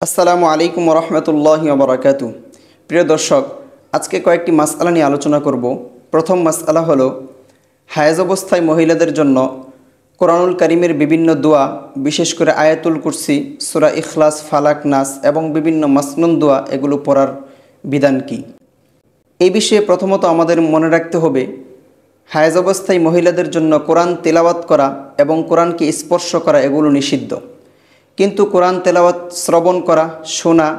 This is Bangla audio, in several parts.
আসসালামু আলাইকুম রহমতুল্লাহি ওয়া বারাকাতুহু। প্রিয় দর্শক, আজকে কয়েকটি মাসআলা নিয়ে আলোচনা করব। প্রথম মাসআলা হলো হায়েজ অবস্থায় মহিলাদের জন্য কোরআনুল কারীমের বিভিন্ন দোয়া, বিশেষ করে আয়াতুল কুরসি, সূরা ইখলাস, ফালাক, নাস এবং বিভিন্ন মাসনুন দোয়া এগুলো পড়ার বিধান কি। এই বিষয়ে প্রথমত আমাদের মনে রাখতে হবে হায়েজ অবস্থায় মহিলাদের জন্য কোরআন তেলাওয়াত করা এবং কোরআনকে স্পর্শ করা এগুলো নিষিদ্ধ। কিন্তু কোরআন তেলাওয়াত শ্রবণ করা, শোনা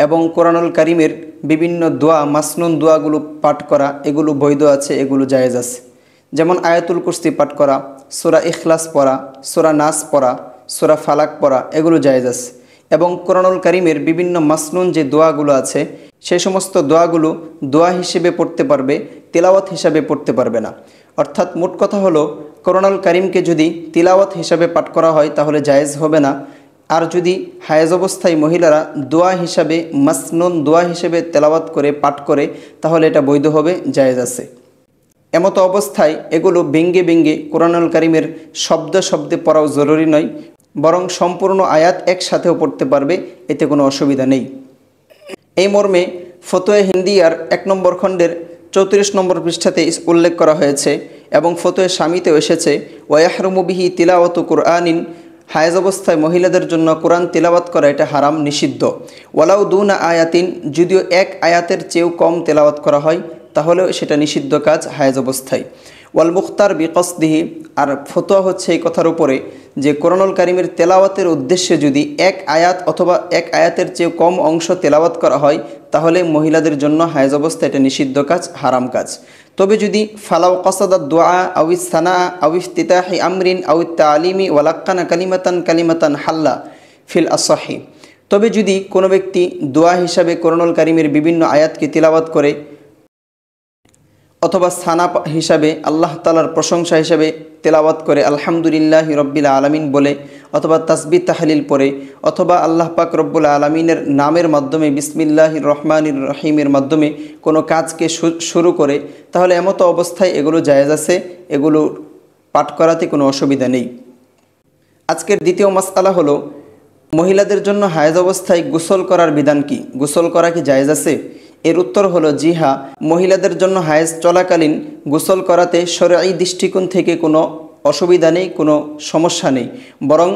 এবং কোরআনুল কারীমের বিভিন্ন দোয়া, মাসনুন দোয়াগুলো পাঠ করা এগুলো বৈধ আছে, এগুলো জায়েজ আছে। যেমন আয়াতুল কুরসি পাঠ করা, সূরা ইখলাস পড়া, সূরা নাস পড়া, সূরা ফালাক পড়া এগুলো জায়েজ আছে। এবং কোরআনুল কারীমের বিভিন্ন মাসনুন যে দোয়াগুলো আছে সেই সমস্ত দোয়াগুলো দোয়া হিসেবে পড়তে পারবে, তিলাওয়াত হিসাবে পড়তে পারবে না। অর্থাৎ মোট কথা হলো কোরআনুল কারীমকে যদি তিলাওয়াত হিসাবে পাঠ করা হয় তাহলে জায়েজ হবে না। আর যদি হায়েজ অবস্থায় মহিলারা দোয়া হিসাবে, মাসনুন দোয়া হিসেবে তেলাওয়াত করে পাঠ করে তাহলে এটা বৈধ হবে, জায়েজ আছে। এমতো অবস্থায় এগুলো ব্যঙ্গে ব্যঙ্গে কোরআনুল কারীমের শব্দে শব্দে পড়াও জরুরি নয়, বরং সম্পূর্ণ আয়াত একসাথেও পড়তে পারবে, এতে কোনো অসুবিধা নেই। এই মর্মে ফতোয়া হিন্দিয়ার 1 নম্বর খণ্ডের 34 নম্বর পৃষ্ঠাতে উল্লেখ করা হয়েছে এবং ফতোয়া শামীতেও এসেছে, ওয়াহরুমু বিহি তিলাওয়াতু কুরআনিন, হায়েজ অবস্থায় মহিলাদের জন্য কোরআন তিলাওয়াত করা এটা হারাম, নিষিদ্ধ। ওয়ালাউ দুনা আয়াতিন, যদিও এক আয়াতের চেয়েও কম তেলাওয়াত করা হয় তাহলেও সেটা নিষিদ্ধ কাজ হায়েজ অবস্থায়। ওয়াল মুখতার বিকসদিহি, আর ফতোয়া হচ্ছে এই কথার উপরে যে কোরআনুল কারীমের তেলাওয়াতের উদ্দেশ্যে যদি এক আয়াত অথবা এক আয়াতের চেয়েও কম অংশ তেলাওয়াত করা হয় তাহলে মহিলাদের জন্য হায়েজ অবস্থায় এটা নিষিদ্ধ কাজ, হারাম কাজ। তবে যদি ফালাও কসাদাত দোয়া আউইস সানা আউইস তিতাহি আমরিন আউই তালিমি ওয়ালাক্কানা কালিমাতান হাল্লা ফিল আসহি, তবে যদি কোনো ব্যক্তি দোয়া হিসাবে কোরআনুল কারীমের বিভিন্ন আয়াতকে তিলাওয়াত করে অথবা সানা হিসাবে আল্লাহ তাআলার প্রশংসা হিসাবে তেলাওয়াত করে আলহামদুলিল্লাহি রব্বিল আলামিন বলে, অথবা তাসবিহ তাহলিল পড়ে, অথবা আল্লাহ পাক রব্বুল আলামিনের নামের মাধ্যমে বিসমিল্লাহির রহমানির রহিমের মাধ্যমে কোনো কাজকে শুরু করে, তাহলে এমতো অবস্থায় এগুলো জায়েজ আছে, এগুলো পাঠ করাতে কোনো অসুবিধা নেই। আজকের দ্বিতীয় মাসআলা হলো মহিলাদের জন্য হায়েজ অবস্থায় গোসল করার বিধান কি। গোসল করা কি জায়েজ আছে? এর উত্তর হলো জি হ্যাঁ, মহিলাদের জন্য হায়েজ চলাকালীন গোসল করাতে শরঈ দৃষ্টিকোণ থেকে কোনো অসুবিধা নেই, কোনো সমস্যা নেই। বরং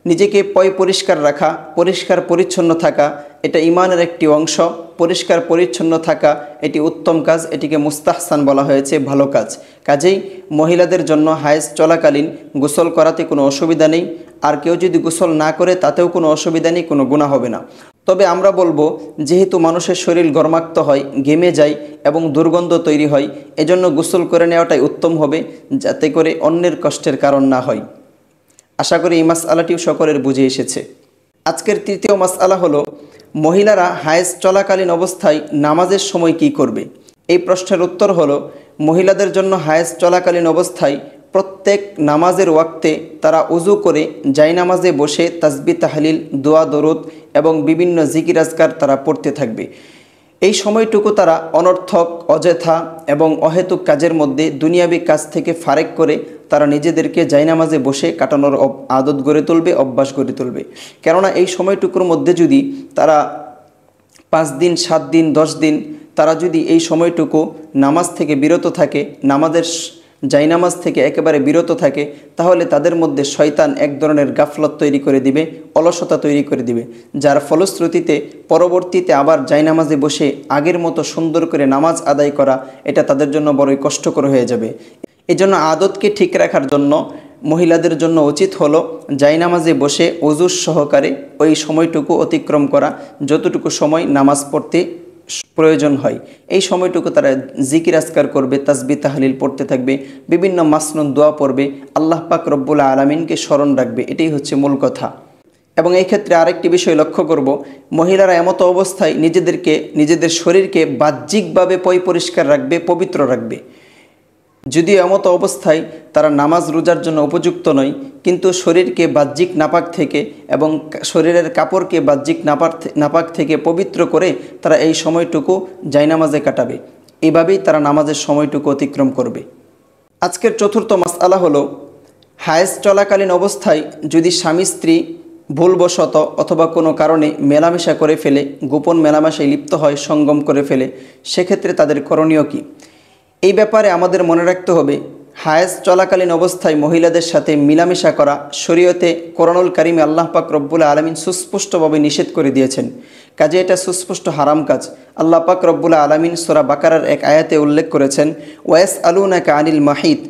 নিজেকে পরিষ্কার রাখা, পরিষ্কার পরিচ্ছন্ন থাকা এটা ঈমানের একটি অংশ। পরিষ্কার পরিচ্ছন্ন থাকা এটি উত্তম কাজ, এটিকে মুস্তাহসান বলা হয়েছে, ভালো কাজ। কাজেই মহিলাদের জন্য হায়েজ চলাকালীন গোসল করাতে কোনো অসুবিধা নেই। আর কেউ যদি গোসল না করে তাতেও কোনো অসুবিধা নেই, কোনো গুনাহ হবে না। তবে আমরা বলবো, যেহেতু মানুষের শরীর ঘর্মাক্ত হয়, ঘেমে যায় এবং দুর্গন্ধ তৈরি হয়, এজন্য গোসল করে নেওয়াটাই উত্তম হবে, যাতে করে অন্যের কষ্টের কারণ না হয়। আশা করি এই মাসআলাটিও সকলের বুঝে এসেছে। আজকের তৃতীয় মাসআলা হলো মহিলারা হায়েজ চলাকালীন অবস্থায় নামাজের সময় কি করবে। এই প্রশ্নের উত্তর হলো মহিলাদের জন্য হায়েজ চলাকালীন অবস্থায় প্রত্যেক নামাজের ওয়াক্তে তারা ওযু করে জায়নামাজে বসে তাসবিহ তাহলিল, দোয়া দরুদ এবং বিভিন্ন জিকির আজকার তারা পড়তে থাকবে। এই সময়টুকু তারা অনর্থক, অযথা এবং অহেতুক কাজের মধ্যে দুনিয়াবি কাজ থেকে ফারেক করে তারা নিজেদেরকে জায়নামাজে বসে কাটানোর আদত গড়ে তুলবে, অভ্যাস গড়ে তুলবে। কেননা এই সময়টুকুর মধ্যে যদি তারা 5 দিন, 7 দিন, 10 দিন তারা যদি এই সময়টুকু নামাজ থেকে বিরত থাকে, নামাজের জায়নামাজ থেকে একেবারে বিরত থাকে, তাহলে তাদের মধ্যে শয়তান এক ধরনের গাফলত তৈরি করে দিবে, অলসতা তৈরি করে দিবে, যার ফলশ্রুতিতে পরবর্তীতে আবার জায়নামাজে বসে আগের মতো সুন্দর করে নামাজ আদায় করা এটা তাদের জন্য বড়ই কষ্টকর হয়ে যাবে। এজন্য আদতকে ঠিক রাখার জন্য মহিলাদের জন্য উচিত হলো জায়নামাজে বসে ওযু সহকারে ওই সময়টুকু অতিক্রম করা, যতটুকু সময় নামাজ পড়তে প্রয়োজন হয়। এই সময়টুকু তারা জিকির আজকার করবে, তাসবিহ তাহলিল পড়তে থাকবে, বিভিন্ন মাসনুন দোয়া পড়বে, আল্লাহ পাক রব্বুল আলামিনকে স্মরণ রাখবে, এটাই হচ্ছে মূল কথা। এবং এই ক্ষেত্রে আরেকটি বিষয় লক্ষ্য করব, মহিলারা এমতো অবস্থায় নিজেদের শরীরকে বাহ্যিকভাবে পরিষ্কার রাখবে, পবিত্র রাখবে। যদিও এমতো অবস্থায় তারা নামাজ রোজার জন্য উপযুক্ত নয়, কিন্তু শরীরকে বাহ্যিক নাপাক থেকে এবং শরীরের কাপড়কে বাহ্যিক নাপাক থেকে পবিত্র করে তারা এই সময়টুকু জায়নামাজে কাটাবে। এইভাবেই তারা নামাজের সময়টুকু অতিক্রম করবে। আজকের চতুর্থ মাসআলা হলো হায়েজ চলাকালীন অবস্থায় যদি স্বামী স্ত্রী ভুলবশত অথবা কোনো কারণে মেলামেশা করে ফেলে, গোপন মেলামেশায় লিপ্ত হয়, সঙ্গম করে ফেলে, সেক্ষেত্রে তাদের করণীয় কী? এই ব্যাপারে আমাদের মনে রাখতে হবে, হায়েজ চলাকালীন অবস্থায় মহিলাদের সাথে মিলামেশা করা শরীয়তে কোরআনুল কারিমে আল্লাহ পাক রব্বুল আলামিন সুস্পষ্টভাবে নিষেধ করে দিয়েছেন। কাজে এটা সুস্পষ্ট হারাম কাজ। আল্লাহ পাক রব্বুল আলামিন সূরা বাকারার এক আয়াতে উল্লেখ করেছেন, ওয়াসআলুনাকা আনিল মাহিদ,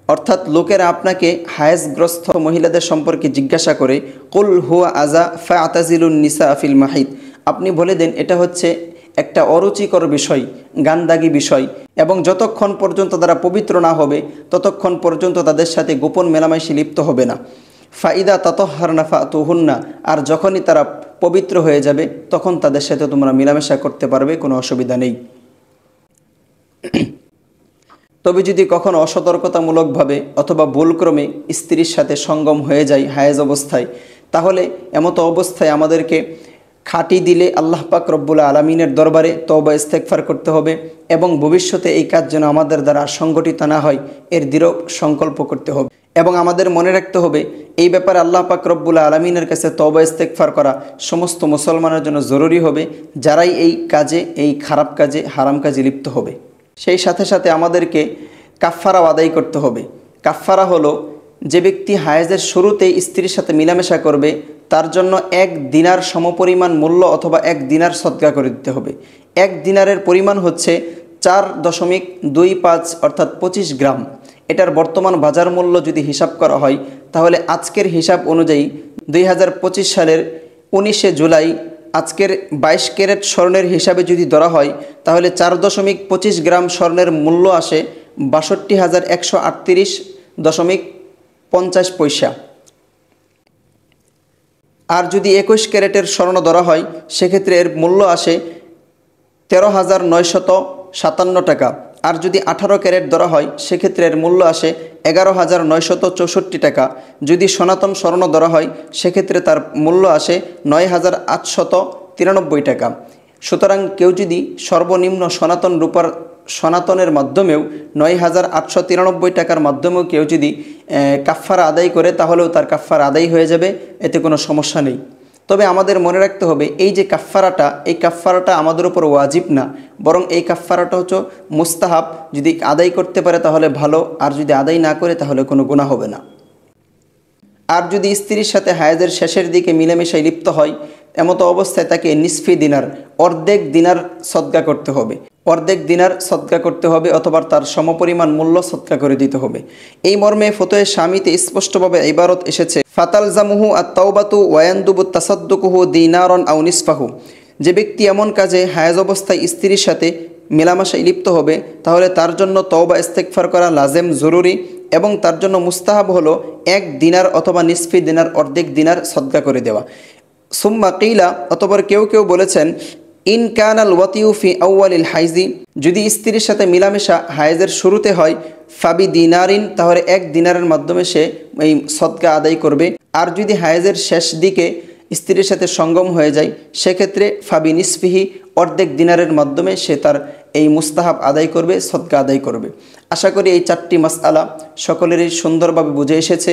অর্থাৎ লোকেরা আপনাকে হায়েজগ্রস্ত মহিলাদের সম্পর্কে জিজ্ঞাসা করে, কুল হুয়া আযা ফাআতাজিলুন নিসা ফিল মাহিদ, আপনি বলে দেন এটা হচ্ছে একটা অরুচিকর বিষয়, গান্দাগি বিষয়, এবং যতক্ষণ পর্যন্ত তারা পবিত্র না হবে ততক্ষণ পর্যন্ত তাদের সাথে গোপন মেলামেশায় লিপ্ত হবে না। ফাইদা তাতাহহারনা ফাতুহুন্না, আর যখনই তারা পবিত্র হয়ে যাবে তখন তাদের সাথে তোমরা মেলামেশা করতে পারবে, কোনো অসুবিধা নেই। তবে যদি কখনো অসতর্কতামূলকভাবে অথবা ভুলক্রমে স্ত্রীর সাথে সঙ্গম হয়ে যায় হায়েজ অবস্থায়, তাহলে এমতো অবস্থায় আমাদেরকে খাঁটি দিলে আল্লাহ পাক রব্বুল আলামিনের দরবারে তওবা ইস্তেগফার করতে হবে এবং ভবিষ্যতে এই কাজ যেন আমাদের দ্বারা সংগঠিত না হয় এর দৃঢ় সংকল্প করতে হবে। এবং আমাদের মনে রাখতে হবে, এই ব্যাপারে আল্লাহ পাক রব্বুল আলামিনের কাছে তওবা ইস্তেগফার করা সমস্ত মুসলমানের জন্য জরুরি হবে, যারাই এই কাজে, এই খারাপ কাজে, হারাম কাজে লিপ্ত হবে। সেই সাথে সাথে আমাদেরকে কাফফারাও আদায় করতে হবে। কাফফারা হলো, যে ব্যক্তি হায়েজের শুরুতেই স্ত্রীর সাথে মিলামেশা করবে তার জন্য 1 দিনার সমপরিমাণ মূল্য অথবা 1 দিনার সদকা করে দিতে হবে। 1 দিনারের পরিমাণ হচ্ছে 4.25 অর্থাৎ 25 গ্রাম। এটার বর্তমান বাজার মূল্য যদি হিসাব করা হয় তাহলে আজকের হিসাব অনুযায়ী 2025 সালের 19শে জুলাই আজকের 22 ক্যারেট স্বর্ণের হিসাবে যদি ধরা হয় তাহলে 4.25 গ্রাম স্বর্ণের মূল্য আসে 62,138.50 পয়সা। আর যদি 21 ক্যারেটের স্বর্ণ ধরা হয় সেক্ষেত্রে এর মূল্য আসে 13,957 টাকা। আর যদি 18 ক্যারেট ধরা হয় সেক্ষেত্রে এর মূল্য আসে 11,964 টাকা। যদি সনাতন স্বর্ণ ধরা হয় সেক্ষেত্রে তার মূল্য আসে 9,893 টাকা। সুতরাং কেউ যদি সর্বনিম্ন সনাতন রূপার সনাতনের মাধ্যমেও 9,893 টাকার মাধ্যমেও কেউ যদি কাফফারা আদায় করে তাহলেও তার কাফফারা আদায় হয়ে যাবে, এতে কোনো সমস্যা নেই। তবে আমাদের মনে রাখতে হবে, এই যে কাফফারাটা, এই কাফফারাটা আমাদের উপর ওয়াজিব না, বরং এই কাফফারাটা হচ্ছে মুস্তাহাব। যদি আদায় করতে পারে তাহলে ভালো, আর যদি আদায় না করে তাহলে কোনো গুনাহ হবে না। আর যদি স্ত্রীর সাথে হায়েজের শেষের দিকে মিলেমিশায় লিপ্ত হয় এমতো অবস্থায় তাকে নিসফি দিনার, অর্ধেক দিনার সদকা করতে হবে, অর্ধেক দিনার সদকা করতে হবে অথবা তার সমপরিমাণ মূল্য সদকা করে দিতে হবে। এই মর্মে ফতোয়ে শামিতে স্পষ্টভাবে ইবারত এসেছে, ফাতালজামুহু আত-তাওবাতু ওয়া ইয়ানদুবু তাসাদ্দুকুহু দিনারান আও নিসফাহু। যে ব্যক্তি এমন কাজে হায়েজ অবস্থায় স্ত্রীর সাথে মেলামেশায় লিপ্ত হবে তাহলে তার জন্য তওবা ইস্তেগফার করা লাজেম, জরুরি, এবং তার জন্য মুস্তাহাব হলো 1 দিনার অথবা নিসফি দিনার, অর্ধেক দিনার সদকা করে দেওয়া। সুম্মা কিলা, অতঃপর কেউ কেউ বলেছেন, ইন কানাল ওয়াতিউ ফি আউয়ালিল হাইজি, যদি স্ত্রীর সাথে মিলামেশা হায়েজের শুরুতে হয়, ফাবি দিনারিন, তাহলে 1 দিনারের মাধ্যমে সে এই সদকা আদায় করবে। আর যদি হায়েজের শেষ দিকে স্ত্রীর সাথে সঙ্গম হয়ে যায় সেক্ষেত্রে ফাবি নিসফিহি, অর্ধেক দিনারের মাধ্যমে সে তার এই মুস্তাহাব আদায় করবে, সদকা আদায় করবে। আশা করি এই 4টি মাসআলা সকলেরই সুন্দরভাবে বুঝে এসেছে।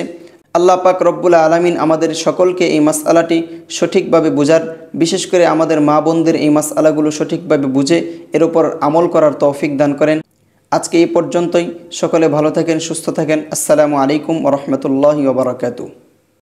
আল্লাহ পাক রব্বুল আলামিন আমাদের সকলকে এই মাসআলাটি সঠিকভাবে বুঝার, বিশেষ করে আমাদের মা বোনদের এই মাসআলাগুলো সঠিকভাবে বুঝে এর উপর আমল করার তৌফিক দান করেন। আজকে এই পর্যন্তই। সকলে ভালো থাকেন, সুস্থ থাকেন। আসসালামু আলাইকুম ওয়া রাহমাতুল্লাহি ওয়া বারাকাতুহু।